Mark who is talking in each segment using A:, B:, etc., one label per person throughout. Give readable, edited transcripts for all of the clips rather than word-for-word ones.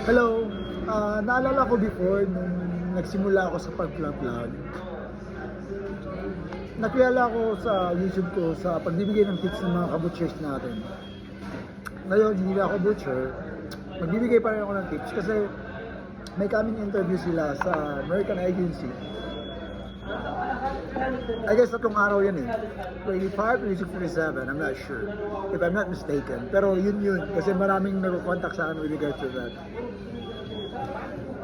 A: Hello, naalala ko before nung nagsimula ako sa pag-vlog, nakilala ko sa YouTube ko sa pagbibigay ng tips ng mga kabutchers natin. Ngayon, hindi na ako butcher, magbibigay pa rin ako ng tips kasi may coming interview sila sa American Agency. I guess tatlong araw yan eh. 25, 26, 27, I'm not sure. If I'm not mistaken. Pero yun. Kasi maraming nag-contact sa akin with regards to that.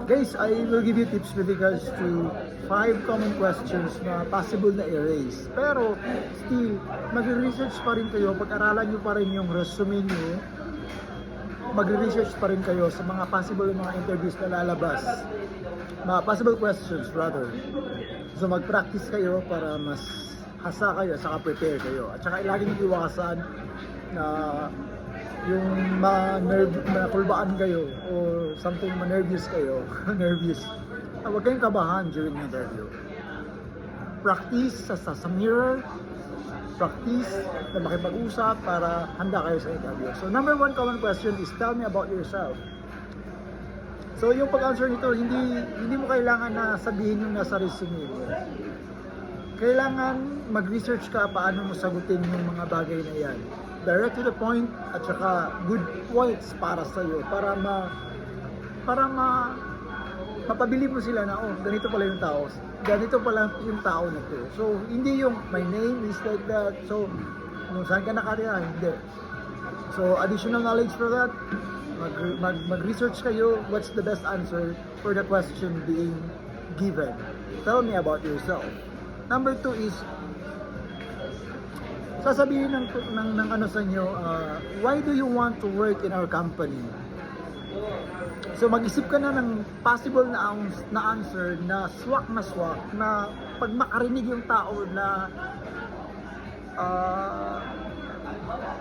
A: Guys, I will give you tips with regards to 5 common questions na possible na erase. Pero, still, mag-research pa rin kayo, pag-aralan nyo pa rin yung resume nyo, mag-research pa rin kayo sa mga possible mga interviews na lalabas. Mga possible questions, rather. So, mag-practice kayo para mas hasa kayo, saka prepare kayo. At saka, laging iwasan na yung makulbaan kayo or something ma-nervous kayo, nervous. Huwag kayong kabahan during the interview. Practice sa mirror, practice na makipag-usap para handa kayo sa interview. So number 1 common question is tell me about yourself. So yung pag-answer nito, hindi mo kailangan na sabihin yung nasa resume mo. Kailangan mag-research ka paano mo sagutin yung mga bagay na yan. Direct to the point at saka good points para sa iyo para mapabili mo sila na ganito pala yung tao. Ganito pala yung tao na to. So hindi yung my name is like that. So kung saan ka nakatira, hindi. So additional knowledge for that, mag-research kayo what's the best answer for the question being given. Tell me about yourself. Number 2 is sasabihin ng ano sa inyo, why do you want to work in our company? So mag-isip ka na ng possible na answer na swak na pag makarinig yung tao na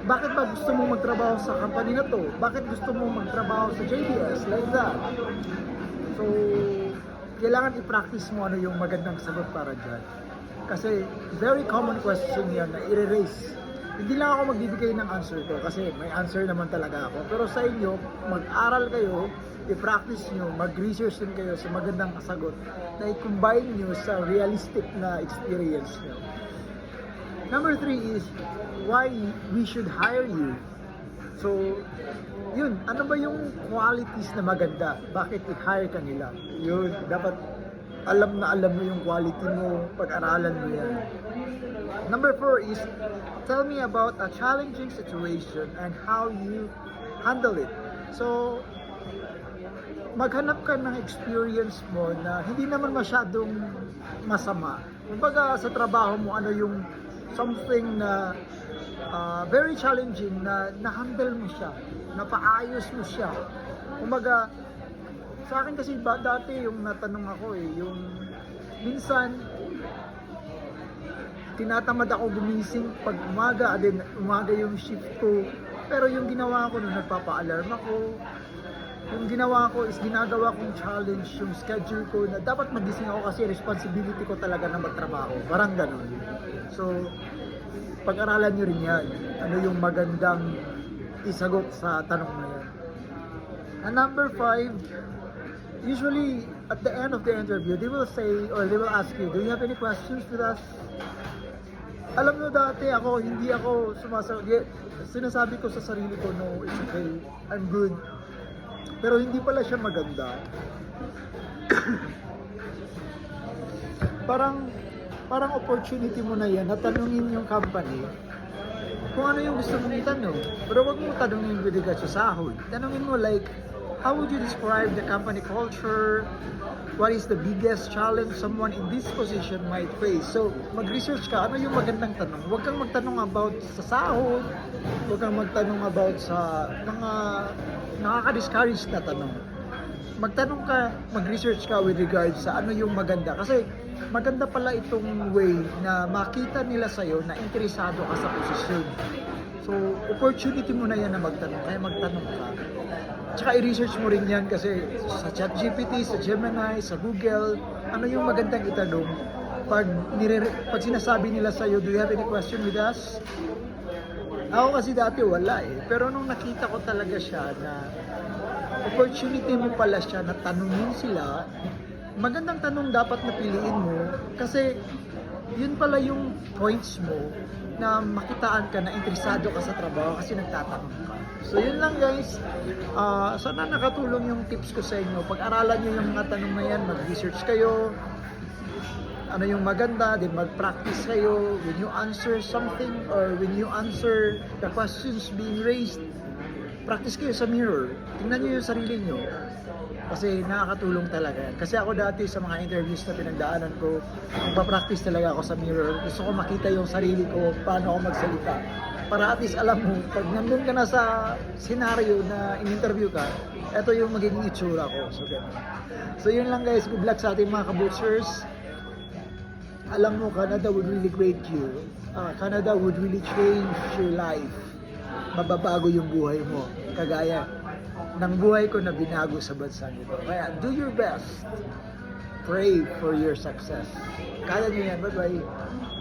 A: bakit ba gusto mo magtrabaho sa company na to? Bakit gusto mo magtrabaho sa JBS? Like that. So kailangan i-practice mo ano yung magandang sagot para dyan. Kasi very common question yan na i-erase. Hindi lang ako magbibigay ng answer ko kasi may answer naman talaga ako. Pero sa inyo, mag-aral kayo, i-practice nyo, mag-research din kayo sa magandang sagot na i-combine nyo sa realistic na experience nyo. Number 3 is why we should hire you. So, yun, ano ba yung qualities na maganda? Bakit i-hire ka nila? Yun, dapat alam mo yung quality mo, pag-aralan mo yan. Number 4 is, tell me about a challenging situation and how you handle it. So, maghanap ka ng experience mo na hindi naman masyadong masama. Kumbaga sa trabaho mo, ano yung something na very challenging na na-handle mo siya, napaayos mo siya. Kumbaga, sa akin kasi dati yung natanong ako yung minsan tinatamad ako gumising pag umaga yung shift ko, pero yung ginawa ko nung nagpapa-alarm ako, yung ginawa ko is ginagawa kong challenge yung schedule ko na dapat magising ako kasi responsibility ko talaga na magtrabaho, parang ganun. So pag-aralan nyo rin yan, ano yung magandang isagot sa tanong na yan. And number 5, usually, at the end of the interview, they will say, or they will ask you, do you have any questions with us? Alam mo dati hindi ako sinasabi ko sa sarili ko, no, it's okay, I'm good. Pero hindi pala siya maganda. parang opportunity mo na yan, na tanungin yung company, kung ano yung gusto mong itanong. Pero wag mo tanungin with regards sa sahod. Tanungin mo like, how would you describe the company culture? What is the biggest challenge someone in this position might face? So, mag-research ka, ano yung magandang tanong? Huwag kang magtanong about sa sahod, huwag kang magtanong about sa mga nakaka-discourage na tanong. Magtanong ka, mag-research ka with regards sa ano yung maganda. Kasi maganda pala itong way na makita nila sa'yo na interesado ka sa posisyon. So, opportunity mo na yan na magtanong, kaya magtanong ka. Tsaka i-research mo rin yan kasi sa ChatGPT, sa Gemini, sa Google, ano yung magandang itanong pag sinasabi nila sa'yo, do you have any question with us? Ako kasi dati wala eh. Pero nung nakita ko talaga siya na opportunity mo pala siya na tanungin sila. Magandang tanong dapat na piliin mo kasi yun pala yung points mo na makitaan ka na interesado ka sa trabaho kasi nagtatanong ka. So yun lang guys, sana nakatulong yung tips ko sa inyo. Pag-aralan nyo yung mga tanong na yan, mag-research kayo, ano yung maganda, then mag-practice kayo when you answer something or when you answer the questions being raised. Practice kayo sa mirror. Tingnan nyo yung sarili nyo. Kasi nakakatulong talaga yan. Kasi ako dati sa mga interviews na pinagdaanan ko, magpa-practice talaga ako sa mirror. Gusto ko makita yung sarili ko, paano ako magsalita. Para at least alam mo, pag nandun ka na sa scenario na in-interview ka, eto yung magiging itsura ko. So, ganun. So yun lang guys, good luck sa ating mga kaboosters. Alam mo, Canada would really grade you. Canada would really change your life. Mababago yung buhay mo. Kagaya ng buhay ko na binago sa bansang ito. Kaya do your best. Pray for your success. Kaya nyo yan. Bye-bye.